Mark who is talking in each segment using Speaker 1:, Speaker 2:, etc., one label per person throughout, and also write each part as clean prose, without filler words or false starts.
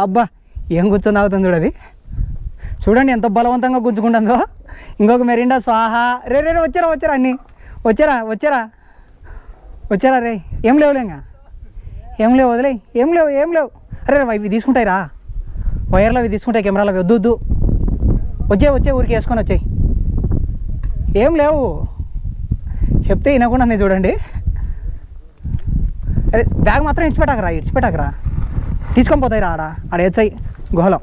Speaker 1: అబ్బా ఏం కూర్చొని తాగుతుంది చూడది, చూడండి ఎంత బలవంతంగా గుంజుకుంటుందో. ఇంకొక మెరిండా స్వాహా. రే రే వచ్చారా వచ్చారా అన్నీ వచ్చారా వచ్చారా వచ్చారా రే. ఏం లేవులే ఇంకా ఏం లేవు, వదిలే ఏం లేవు ఏం లేవు. అరే ఇవి తీసుకుంటాయి రా, వైర్లు అవి తీసుకుంటాయి, కెమెరాలు అవి వద్దు వద్దు. వచ్చే ఊరికి వేసుకొని వచ్చాయి. ఏం లేవు చెప్తే వినకుండా చూడండి. అరే బ్యాగ్ మాత్రం ఇడిచిపెట్టాకరా తీసుకొని పోతాయి రా. ఆడ వేసాయి గుహలో.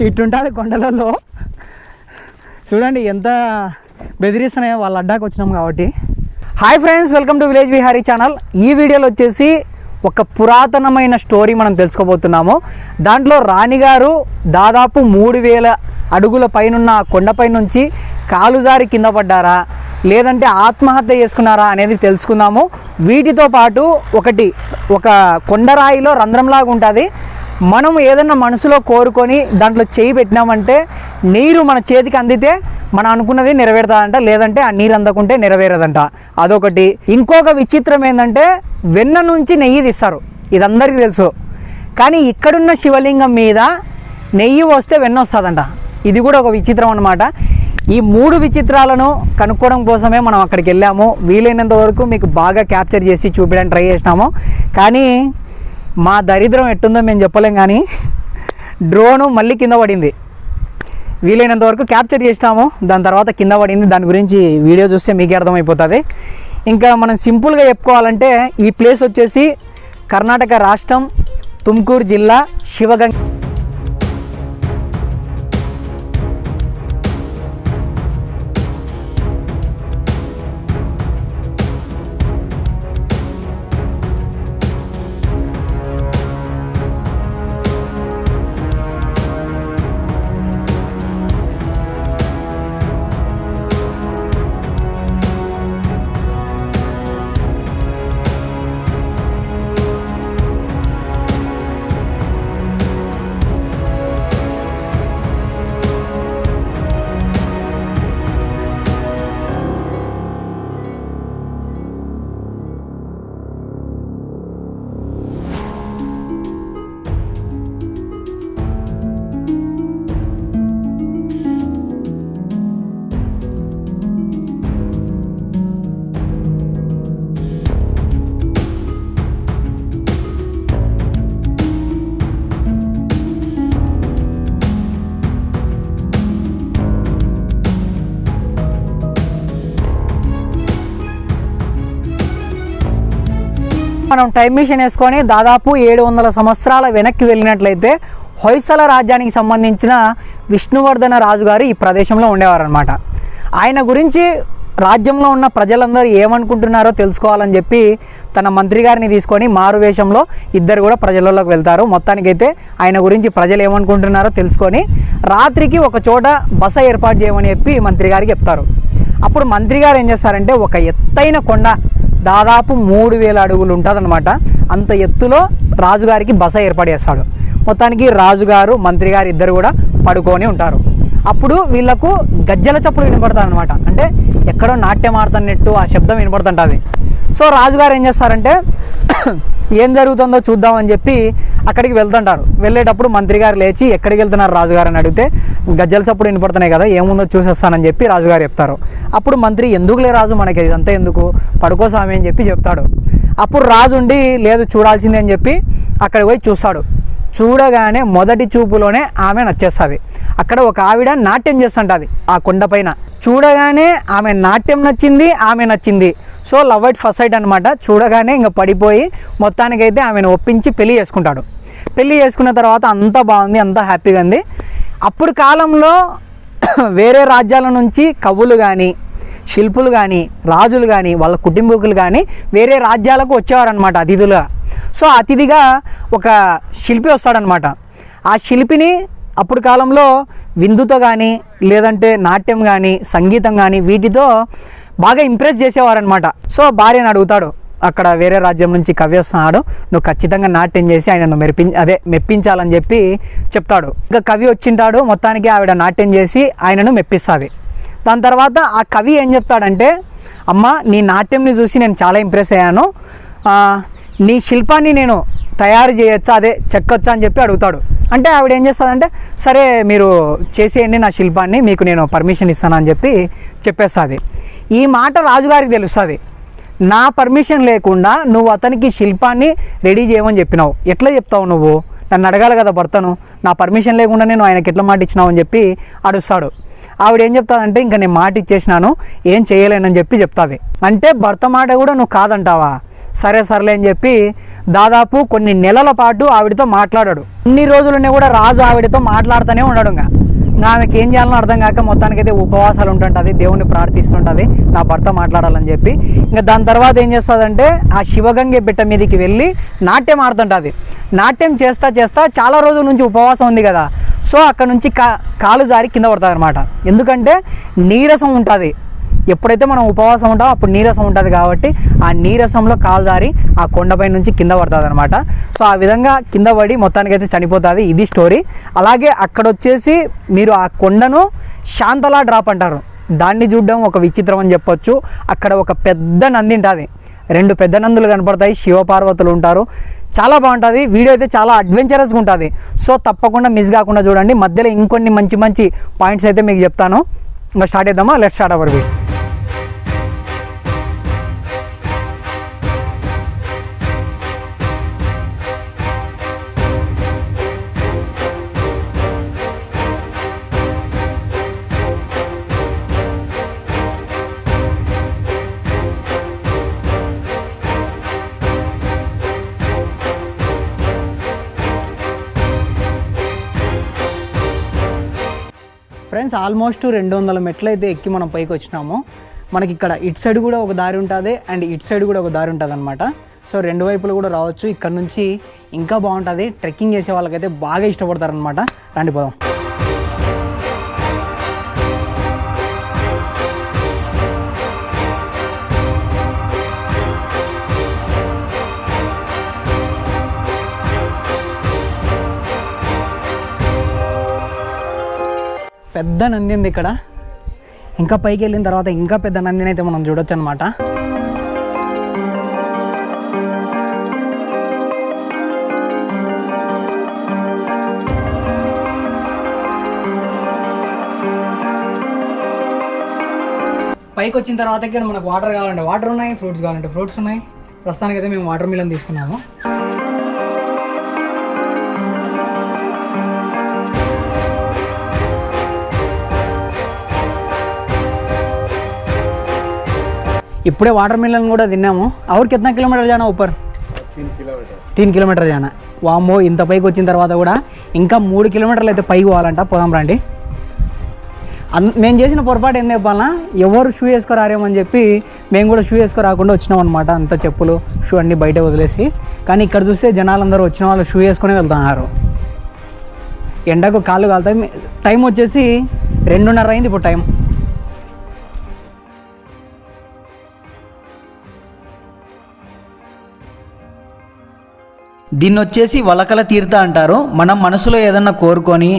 Speaker 1: ఇటుంటుంది కొండలలో. చూడండి ఎంత బెదిరిస్తున్నాయో వాళ్ళ అడ్డాకి వచ్చినాం కాబట్టి. Hi friends, welcome to village Vihari channel. ఈ వీడియోలో వచ్చేసి ఒక పురాతనమైన స్టోరీ మనం తెలుసుకోబోతున్నాము. దాంట్లో రాణిగారు దాదాపు 3000 అడుగుల పైనున్న కొండపై నుంచి కాలుజారి కింద పడ్డారా లేదంటే ఆత్మహత్య చేసుకున్నారా అనేది తెలుసుకుందాము. వీటితో పాటు ఒక కొండరాయిలో రంధ్రంలాగా ఉంటుంది. మనం ఏదన్నా మనసులో కోరుకొని దాంట్లో చేయి పెట్టినామంటే నీరు మన చేతికి అందితే మనం అనుకున్నది నెరవేరుతుందంట, లేదంటే ఆ నీరు అందకుంటే నెరవేరదంట. అదొకటి. ఇంకొక విచిత్రం ఏంటంటే వెన్న నుంచి నెయ్యి తీస్తారు, ఇది అందరికీ తెలుసు. కానీ ఇక్కడున్న శివలింగం మీద నెయ్యి వస్తే వెన్న వస్తుందంట. ఇది కూడా ఒక విచిత్రం అన్నమాట. ఈ 3 విచిత్రాలను కనుక్కోవడం కోసమే మనం అక్కడికి వెళ్ళాము. వీలైనంత వరకు మీకు బాగా క్యాప్చర్ చేసి చూపించడానికి ట్రై చేసినాము. కానీ మా దరిద్రం ఎట్టుందో మేము చెప్పలేం. కానీ డ్రోను మళ్ళీ కింద పడింది. వీలైనంత వరకు క్యాప్చర్ చేసినాము, దాని తర్వాత కింద పడింది. దాని గురించి వీడియో చూస్తే మీకే అర్థమైపోతుంది. ఇంకా మనం సింపుల్గా చెప్పుకోవాలంటే ఈ ప్లేస్ వచ్చేసి కర్ణాటక రాష్ట్రం తుమ్కూరు జిల్లా శివగంగ. మనం టైం మిషన్ వేసుకొని దాదాపు 700 సంవత్సరాల వెనక్కి వెళ్ళినట్లయితే హొయసల రాజ్యానికి సంబంధించిన విష్ణువర్ధన రాజు గారు ఈ ప్రదేశంలో ఉండేవారనమాట. ఆయన గురించి రాజ్యంలో ఉన్న ప్రజలందరూ ఏమనుకుంటున్నారో తెలుసుకోవాలని చెప్పి తన మంత్రి గారిని తీసుకొని మారువేషంలో ఇద్దరు కూడా ప్రజలలోకి వెళ్తారు. మొత్తానికైతే ఆయన గురించి ప్రజలు ఏమనుకుంటున్నారో తెలుసుకొని రాత్రికి ఒక చోట బస ఏర్పాటు చేయమని చెప్పి మంత్రి గారికి చెప్తారు. అప్పుడు మంత్రి గారు ఏం చేస్తారంటే ఒక ఎత్తైన కొండ దాదాపు 3000 అడుగులు ఉంటుందన్నమాట. అంత ఎత్తులో రాజుగారికి బస ఏర్పాటు చేస్తాడు. మొత్తానికి రాజుగారు మంత్రి గారు ఇద్దరు కూడా పడుకొని ఉంటారు. అప్పుడు వీళ్ళకు గజ్జల చప్పుడు వినపడుతుంది అనమాట. అంటే ఎక్కడో నాట్యం ఆడుతున్నట్టు ఆ శబ్దం వినపడుతుంటుంది. సో రాజుగారు ఏం చేస్తారంటే ఏం జరుగుతుందో చూద్దామని చెప్పి అక్కడికి వెళ్తుంటారు. వెళ్ళేటప్పుడు మంత్రి గారు లేచి ఎక్కడికి వెళ్తున్నారు రాజుగారు అని అడిగితే గజ్జల చప్పుడు వినపడుతున్నాయి కదా, ఏముందో చూసేస్తానని చెప్పి రాజుగారు చెప్తారు. అప్పుడు మంత్రి ఎందుకులే రాజు, మనకి ఇదంతా ఎందుకు, పడుకోసామి అని చెప్పి చెప్తాడు. అప్పుడు రాజు ఉండి లేదు చూడాల్సిందే అని చెప్పి అక్కడికి పోయి చూస్తాడు. చూడగానే మొదటి చూపులోనే ఆమె నచ్చేస్తుంది. అక్కడ ఒక ఆవిడ నాట్యం చేస్తుంటుంది ఆ కొండపైన. చూడగానే ఆమె నాట్యం నచ్చింది, ఆమె నచ్చింది. So love at first sight అనమాట. చూడగానే ఇంకా పడిపోయి మొత్తానికైతే ఆమెను ఒప్పించి పెళ్లి చేసుకుంటాడు. పెళ్లి చేసుకున్న తర్వాత అంతా బాగుంది, అంతా హ్యాపీగా ఉంది. అప్పుడు కాలంలో వేరే రాజ్యాల నుంచి కవులు కానీ శిల్పులు కానీ రాజులు కానీ వాళ్ళ కుటుంబీకులు కానీ వేరే రాజ్యాలకు వచ్చేవారనమాట అతిథులుగా. సో అతిథిగా ఒక శిల్పి వస్తాడనమాట. ఆ శిల్పిని అప్పుడు కాలంలో విందుతో కానీ లేదంటే నాట్యం కానీ సంగీతం కానీ వీటితో బాగా ఇంప్రెస్ చేసేవారనమాట. సో భార్యను అడుగుతాడు, అక్కడ వేరే రాజ్యం నుంచి కవి వస్తున్నాడు, నువ్వు ఖచ్చితంగా నాట్యం చేసి ఆయనను మెప్పించాలని చెప్పి చెప్తాడు. ఇంకా కవి వచ్చింటాడు. మొత్తానికి ఆవిడ నాట్యం చేసి ఆయనను మెప్పిస్తుంది. దాని తర్వాత ఆ కవి ఏం చెప్తాడంటే అమ్మ నీ నాట్యంని చూసి నేను చాలా ఇంప్రెస్ అయ్యాను, నీ శిల్పాన్ని నేను తయారు చేయొచ్చా, అదే చెక్కొచ్చా అని చెప్పి అడుగుతాడు. అంటే ఆవిడ ఏం చేస్తుందంటే సరే మీరు చేసేయండి నా శిల్పాన్ని, మీకు నేను పర్మిషన్ ఇస్తాను అని చెప్పి చెప్పేస్తుంది. ఈ మాట రాజుగారికి తెలుస్తుంది. నా పర్మిషన్ లేకుండా నువ్వు అతనికి శిల్పాన్ని రెడీ చేయమని చెప్పినావు, ఎట్లా చెప్తావు నువ్వు, నన్ను అడగాలి కదా భర్తను, నా పర్మిషన్ లేకుండా నేను ఆయనకి ఎట్లా మాట ఇచ్చినావు అని చెప్పి అడుస్తాడు. ఆవిడ ఏం చెప్తాదంటే ఇంకా నేను మాట ఇచ్చేసినాను, ఏం చేయలేనని చెప్పి చెప్తుంది. అంటే భర్త మాట కూడా నువ్వు కాదంటావా, సరే సర్లే అని చెప్పి దాదాపు కొన్ని నెలల పాటు ఆవిడతో మాట్లాడాడు. ఇన్ని రోజులనే కూడా రాజు ఆవిడతో మాట్లాడుతూనే ఉన్నాడు. ఇంకా ఆమెకి ఏం చేయాలని అర్థం కాక మొత్తానికైతే ఉపవాసాలు ఉంటుంటుంది, దేవుణ్ణి ప్రార్థిస్తుంటుంది నా భర్త మాట్లాడాలని చెప్పి. ఇంకా దాని తర్వాత ఏం చేస్తుందంటే ఆ శివగంగే బిట్ట మీదకి వెళ్ళి నాట్యం ఆడుతుంటుంది. నాట్యం చేస్తా చేస్తా చాలా రోజుల నుంచి ఉపవాసం ఉంది కదా, సో అక్కడ నుంచి కాలు జారి కింద పడుతుంది అనమాట. ఎందుకంటే నీరసం ఉంటుంది, ఎప్పుడైతే మనం ఉపవాసం ఉంటామో అప్పుడు నీరసం ఉంటుంది కాబట్టి ఆ నీరసంలో కాలు జారి ఆ కొండపై నుంచి కింద పడుతుంది అనమాట. సో ఆ విధంగా కింద పడి మొత్తానికైతే చనిపోతుంది. ఇది స్టోరీ. అలాగే అక్కడ వచ్చేసి మీరు ఆ కొండను శాంతలా డ్రాప్ అంటారు, దాన్ని చూడడం ఒక విచిత్రం అని చెప్పొచ్చు. అక్కడ ఒక పెద్ద నంది ఉంటుంది, 2 పెద్ద నందులు కనపడతాయి, శివపార్వతులు ఉంటారు, చాలా బాగుంటుంది. వీడియో అయితే చాలా అడ్వెంచరస్గా ఉంటుంది. సో తప్పకుండా మిస్ కాకుండా చూడండి. మధ్యలో ఇంకొన్ని మంచి మంచి పాయింట్స్ అయితే మీకు చెప్తాను. ఇంకా స్టార్ట్ చేద్దామా? Let's start our video. Friends almost 200 మెట్లు అయితే ఎక్కి మనం పైకి వచ్చినాము. మనకి ఇక్కడ ఇటు సైడ్ కూడా ఒక దారి ఉంటుంది అండ్ ఇటు సైడ్ కూడా ఒక దారి ఉంటుంది అనమాట. సో 2 వైపులు కూడా రావచ్చు. ఇక్కడ నుంచి ఇంకా బాగుంటుంది, ట్రెక్కింగ్ చేసే వాళ్ళకైతే బాగా ఇష్టపడతారనమాట. రండి పోదాం. పెద్ద నంది ఉంది ఇక్కడ. ఇంకా పైకి వెళ్ళిన తర్వాత ఇంకా పెద్ద నందిని అయితే మనం చూడొచ్చు అనమాట. పైకి వచ్చిన తర్వాత ఇక్కడ మనకు వాటర్ కావాలంటే వాటర్ ఉన్నాయి, ఫ్రూట్స్ కావాలంటే ఫ్రూట్స్ ఉన్నాయి. ప్రస్తుతానికి అయితే మేము వాటర్ మిలన్ తీసుకున్నాము. ఇప్పుడే వాటర్ మిలన్ కూడా తిన్నాము. और कितना किलोमीटर जाना ऊपर? 3 किलोमीटर जाना. వామ్మో, ఇంత పైకి వచ్చిన తర్వాత కూడా ఇంకా 3 కిలోమీటర్లు అయితే పైకి పోవాలంట. పోదాం రండి. మేము చేసిన పొరపాటు ఏం చెప్పాలన్నా, ఎవరు షూ వేసుకోరారేమని చెప్పి మేము కూడా షూ వేసుకోరాకుండా వచ్చినాం అనమాట. అంత చెప్పులు షూ అన్నీ బయట వదిలేసి. కానీ ఇక్కడ చూస్తే జనాలందరూ వచ్చిన వాళ్ళు షూ వేసుకొని వెళ్తున్నారు. ఎండకు కాళ్ళు కాలుతాయి. టైం వచ్చేసి 2:30 అయింది ఇప్పుడు టైం. దీన్ని వచ్చేసి వలకల తీర్థ అంటారు. మనం మనసులో ఏదన్నా కోరుకొని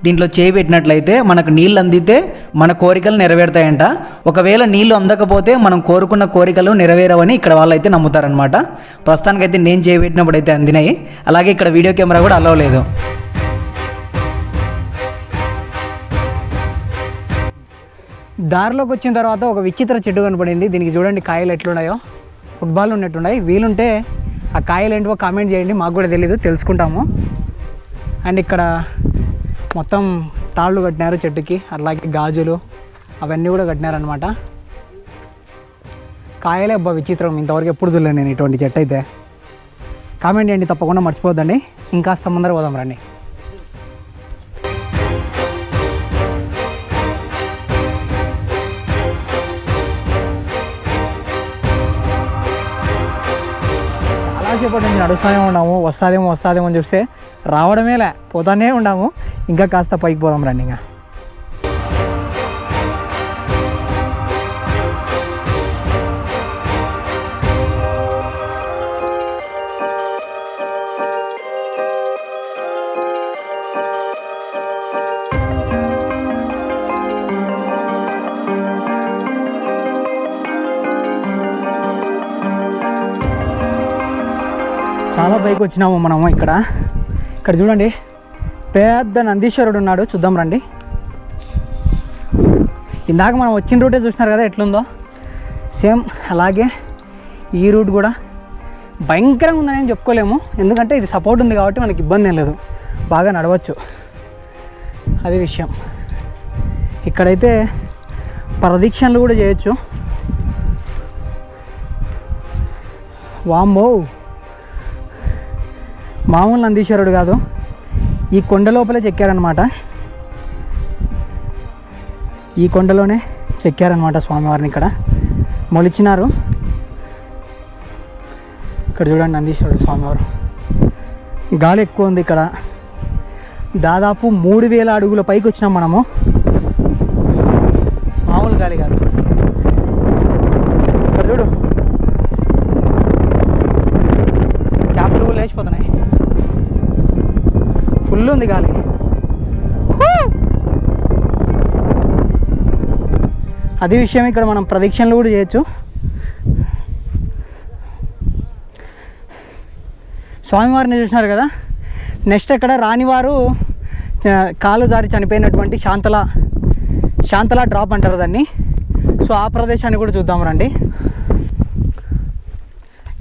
Speaker 1: దీంట్లో చేయి పెట్టినట్లయితే మనకు నీళ్ళు అందితే మన కోరికలు నెరవేరుతాయంట. ఒకవేళ నీళ్ళు అందకపోతే మనం కోరుకున్న కోరికలు నెరవేరవని ఇక్కడ వాళ్ళైతే నమ్ముతారనమాట. ప్రస్తుతానికైతే నేను చేయి పెట్టినప్పుడు అయితే అందినాయి. అలాగే ఇక్కడ వీడియో కెమెరా కూడా అలౌ లేదు. దారిలోకి వచ్చిన తర్వాత ఒక విచిత్ర చెట్టు కనపడింది. దీనికి చూడండి కాయలు ఎట్లున్నాయో, ఫుట్బాల్ ఉన్నట్టున్నాయి. వీలుంటే ఆ కాయలు ఏంటో కామెంట్ చేయండి, మాకు కూడా తెలీదు, తెలుసుకుంటాము. అండ్ ఇక్కడ మొత్తం తాళ్ళు కట్టినారు చెట్టుకి, అలాగే గాజులు అవన్నీ కూడా కట్టినారనమాట. కాయలే అబ్బా విచిత్రం, ఇంతవరకు ఎప్పుడు చూడలేను నేను ఇటువంటి చెట్టు అయితే. కామెంట్ చేయండి తప్పకుండా, మర్చిపోద్దండి. ఇంకాస్త ముందర పోదాం రండి. చాలాసేపటి నుంచి నడుస్తూనే ఉన్నాము, వస్తుందేమో అని చూస్తే రావడమేలే, పోతానే ఉన్నాము. ఇంకా కాస్త పైకి పోదాం రండి. ఇంకా చాలా పైకి వచ్చినాము మనము. ఇక్కడ చూడండి, పెద్ద నందీశ్వరుడు ఉన్నాడు. చూద్దాం రండి. ఇందాక మనం వచ్చిన రూటే చూసినారు కదా ఎట్లుందో, సేమ్ అలాగే ఈ రూట్ కూడా భయంకరంగా ఉందని ఏం చెప్పుకోలేము. ఎందుకంటే ఇది సపోర్ట్ ఉంది కాబట్టి మనకి ఇబ్బంది ఏం లేదు, బాగా నడవచ్చు. అది విషయం. ఇక్కడైతే ప్రదక్షిణలు కూడా చేయొచ్చు. వామ్మో, మామూలు నందీశ్వరుడు కాదు, ఈ కొండ లోపలే చెక్కారనమాట. ఈ కొండలోనే చెక్కారనమాట స్వామివారిని. ఇక్కడ మొలిచినారు. ఇక్కడ చూడండి నందీశ్వరుడు స్వామివారు. గాలి ఎక్కువ ఉంది ఇక్కడ. దాదాపు 3000 అడుగుల పైకి వచ్చినాం మనము. మామూలు గాలి కాదు. ఇక్కడ చూడు, క్యాపులు కూడా లేచిపోతున్నాయి. ఫుల్ ఉంది గాలి. అది విషయం. ఇక్కడ మనం ప్రదక్షిణలు కూడా చేయొచ్చు. స్వామివారిని చూసినారు కదా. నెక్స్ట్ ఇక్కడ రానివారు కాలు జారి చనిపోయినటువంటి శాంతల డ్రాప్ అంటారు దాన్ని. సో ఆ ప్రదేశాన్ని కూడా చూద్దాం రండి.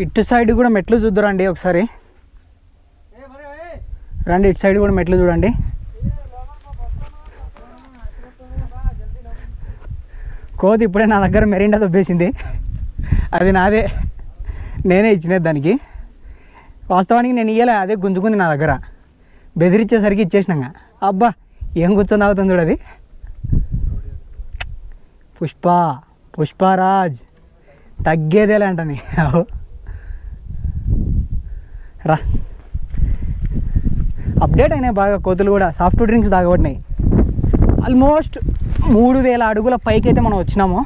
Speaker 1: ఇటు సైడ్ కూడా మెట్లు చూద్దురండి ఒకసారి. రండి, ఇటు సైడ్ కూడా మెట్లు చూడండి. కోతి ఇప్పుడే నా దగ్గర మెరిండా దొబ్బేసింది. అది నాదే, నేనే ఇచ్చినది దానికి. వాస్తవానికి నేను ఇయ్యలే, అదే గుంజుకుంది నా దగ్గర. బెదిరించేసరికి ఇచ్చేసినాక. అబ్బా, ఏం కూర్చొని తాగుతుంది చూడది. పుష్పరాజ్ తగ్గేదేలే అంటని. రా, అప్డేట్ అయినాయి బాగా కోతులు కూడా. Soft drinks తాగబడినాయి. ఆల్మోస్ట్ 3000 అడుగుల పైకి అయితే మనం వచ్చినాము.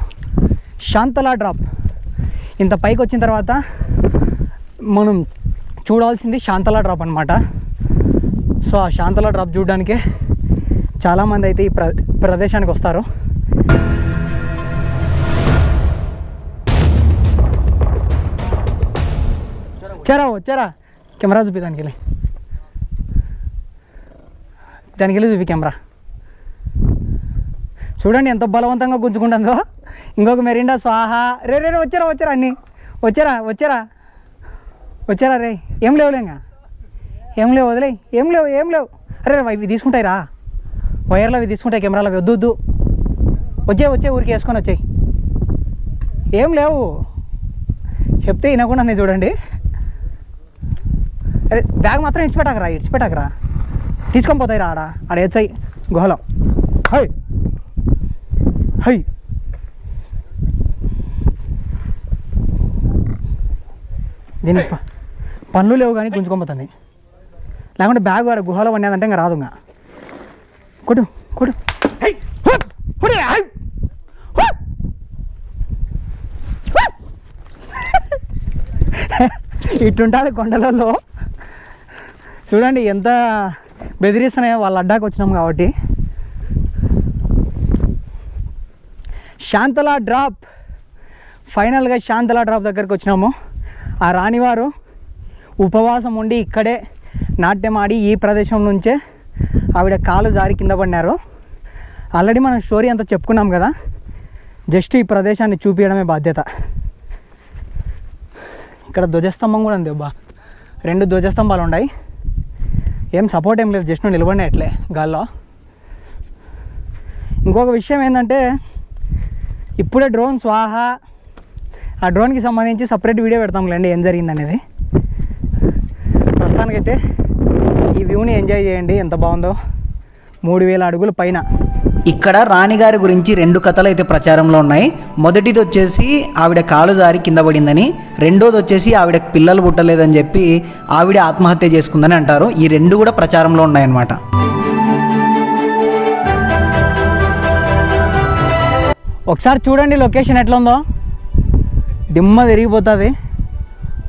Speaker 1: శాంతల డ్రాప్. ఇంత పైకి వచ్చిన తర్వాత మనం చూడాల్సింది శాంతల డ్రాప్ అనమాట. సో ఆ శాంతల డ్రాప్ చూడడానికే చాలామంది అయితే ఈ ప్రదేశానికి వస్తారు. వచ్చారా కెమెరా చూపి, దానికి వెళ్ళి చూపి కెమెరా. చూడండి ఎంత బలవంతంగా గుంజుకుంటుందో. ఇంకొక మెరిండా స్వాహా. రే వచ్చారా అన్నీ వచ్చారా రే. ఏం లేవులేంగా, ఏం లేవు, వదిలే. ఏం లేవు. అరే ఇవి తీసుకుంటాయి రా, వైర్లు అవి తీసుకుంటాయి, కెమెరాలు అవి వద్దు. వచ్చే ఊరికి వేసుకొని వచ్చాయి. ఏం లేవు చెప్తే వినకుండా నేను చూడండి. అరే బ్యాగ్ మాత్రం ఇడిచిపెట్టాకరా, తీసుకొని పోతాయి రా. ఆడ వేసాయి గుహలో. హై దీనికి పనులు లేవు కానీ గుంజుకోపోతుంది. లేకుంటే బ్యాగ్ వాడు గుహలో వండేదంటే ఇంకా రాదు. ఇంకా కొడు ఇటుంటుంది కొండలలో. చూడండి ఎంత బెదిరిస్తున్నాయో. వాళ్ళ అడ్డాకి వచ్చినాం కాబట్టి. శాంతల డ్రాప్, ఫైనల్గా శాంతల డ్రాప్ దగ్గరికి వచ్చినాము. ఆ రాణివారు ఉపవాసం ఉండి ఇక్కడే నాట్యం ఆడి ఈ ప్రదేశం నుంచే ఆవిడ కాలు జారి కింద పడినారు. ఆల్రెడీ మనం స్టోరీ అంతా చెప్పుకున్నాం కదా. జస్ట్ ఈ ప్రదేశాన్ని చూపించడమే బాధ్యత. ఇక్కడ ధ్వజస్తంభం కూడా ఉంది. అబ్బా, 2 ధ్వజస్తంభాలు ఉన్నాయి. ఏం సపోర్ట్ ఏం లేదు, జస్ట్ నిలబడినాయి అట్లే గాల్లో. ఇంకొక విషయం ఏంటంటే, ఇప్పుడే డ్రోన్ స్వాహా. ఆ డ్రోన్కి సంబంధించి సపరేట్ వీడియో పెడతాంలేండి ఏం జరిగిందనేది. ప్రస్తుతానికైతే ఈ వ్యూని ఎంజాయ్ చేయండి. ఎంత బాగుందో, 3000 అడుగుల పైన. ఇక్కడ రాణిగారి గురించి 2 కథలు అయితే ప్రచారంలో ఉన్నాయి. మొదటిది వచ్చేసి ఆవిడ కాలు జారి కింద పడిందని, రెండోది వచ్చేసి ఆవిడకి పిల్లలు పుట్టలేదని చెప్పి ఆవిడ ఆత్మహత్య చేసుకుందని అంటారు. ఈ 2 కూడా ప్రచారంలో ఉన్నాయన్నమాట. ఒకసారి చూడండి లొకేషన్ ఎట్లా ఉందో. దిమ్మ తిరిగిపోతుంది.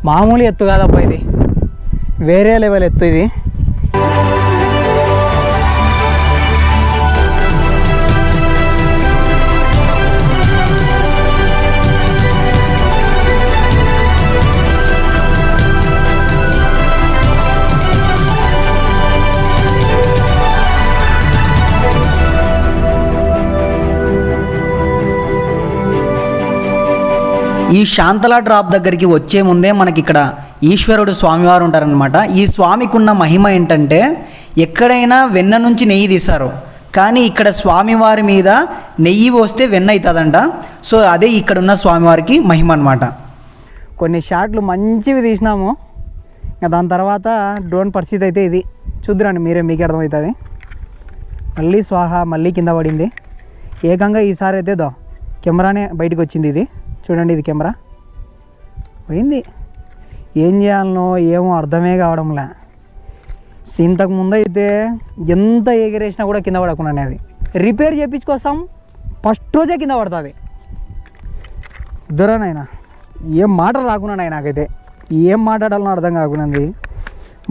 Speaker 1: మామూలు ఎత్తు కాదబ్బా, ఇది వేరే లెవెల్ ఎత్తు ఇది. ఈ శాంతలా డ్రాప్ దగ్గరికి వచ్చే ముందే మనకి ఇక్కడ ఈశ్వరుడు స్వామివారు ఉంటారనమాట. ఈ స్వామికి ఉన్న మహిమ ఏంటంటే ఎక్కడైనా వెన్న నుంచి నెయ్యి తీస్తారు, కానీ ఇక్కడ స్వామివారి మీద నెయ్యి పోస్తే వెన్న అవుతుందంట. సో అదే ఇక్కడ ఉన్న స్వామివారికి మహిమ అనమాట. కొన్ని షాట్లు మంచివి తీసినాము. ఇంకా దాని తర్వాత డ్రోన్ పరిస్థితి అయితే ఇది చూద్దురండి, మీరే మీకు అర్థమవుతుంది. మళ్ళీ స్వాహ, మళ్ళీ కింద పడింది. ఏకంగా ఈసారి అయితే కెమెరానే బయటకు వచ్చింది. ఇది చూడండి, ఇది కెమెరా పోయింది. ఏం చేయాలనో ఏమో అర్థమే కావడంలే. ఇంతకు ముందు అయితే ఎంత ఎగిరేసినా కూడా కింద పడకుండా అది రిపేర్ చేయించుకొస్తాం, ఫస్ట్ రోజే కింద పడుతుంది. దూరనైనా ఏం మాట రాకున్నాయి నాకైతే, ఏం మాట్లాడాలనో అర్థం కాకున్నది.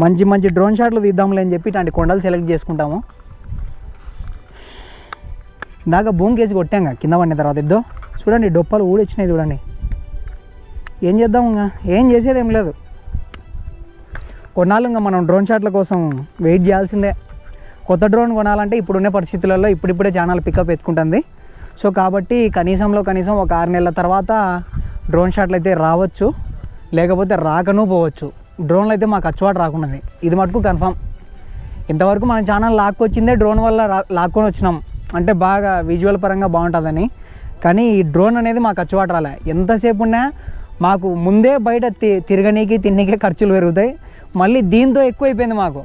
Speaker 1: మంచి మంచి డ్రోన్ షాట్లు తీద్దాంలే అని చెప్పి ఇట్లాంటి కొండలు సెలెక్ట్ చేసుకుంటాము. ఇందాక భూమి కేసి కొట్టాం కింద పడిన తర్వాత ఇద్దో చూడండి, డొప్పలు ఊడిచ్చినాయి చూడండి. ఏం చేద్దాం, ఇంకా ఏం చేసేది ఏం లేదు. కొన్నాళ్ళు ఇంకా మనం డ్రోన్ షాట్ల కోసం వెయిట్ చేయాల్సిందే. కొత్త డ్రోన్ కొనాలంటే ఇప్పుడున్న పరిస్థితులలో ఇప్పుడిప్పుడే ఛానల్ పికప్ ఎత్తుకుంటుంది. సో కాబట్టి కనీసం ఒక 6 నెలల తర్వాత డ్రోన్ షాట్లు అయితే రావచ్చు, లేకపోతే రాకనూ పోవచ్చు. డ్రోన్లు అయితే మాకు అచ్చువాటు రాకున్నది, ఇది మటుకు కన్ఫామ్. ఇంతవరకు మన ఛానల్ లాక్కొచ్చిందే డ్రోన్ వల్ల లాక్కొని వచ్చినాం, అంటే బాగా విజువల్ పరంగా బాగుంటుందని. కానీ ఈ డ్రోన్ అనేది మాకు అచ్చువాటు రాలే. ఎంతసేపు ఉన్నా మాకు ముందే బయట తిరగనీకి తిన్నీకే ఖర్చులు పెరుగుతాయి, మళ్ళీ దీంతో ఎక్కువైపోయింది మాకు.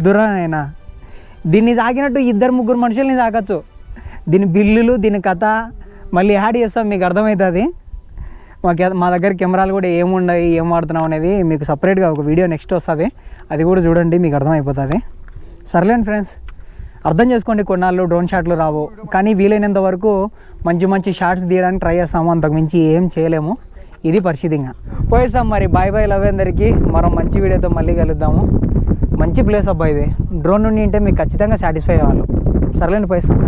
Speaker 1: దురనైనా దీన్ని సాగినట్టు 2-3 మనుషుల్ని సాగచ్చు. దీని బిల్లులు, దీని కథ మళ్ళీ యాడ్ చేస్తాం, మీకు అర్థమవుతుంది. మా దగ్గర కెమెరాలు కూడా ఏముండవు, ఏం వాడుతున్నాం అనేది మీకు సపరేట్గా ఒక వీడియో నెక్స్ట్ వస్తుంది, అది కూడా చూడండి, మీకు అర్థమైపోతుంది. సర్లేండి ఫ్రెండ్స్, అర్థం చేసుకోండి, కొన్నాళ్ళు డ్రోన్ షాట్లు రావు, కానీ వీలైనంత వరకు మంచి మంచి షాట్స్ తీయడానికి ట్రై చేస్తాము, అంతకుమించి ఏం చేయలేము. ఇది పరిస్థితి. ఇంకా పోయేస్తాం మరి. బాయ్ లవ్ అందరికీ. మరో మంచి వీడియోతో మళ్ళీ కలుద్దాము. మంచి ప్లేస్ అబ్బా ఇది. డ్రోన్ నుండి ఉంటే మీకు ఖచ్చితంగా సాటిస్ఫై అవ్వాలి. సర్లేండి, పోయేస్తాం.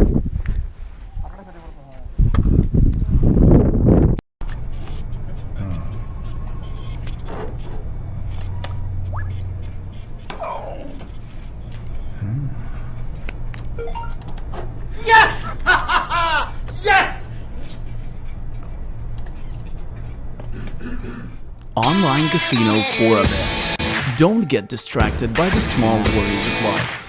Speaker 2: Yes! Yes!
Speaker 3: Online casino for a bet. Don't get distracted by the small worries of life.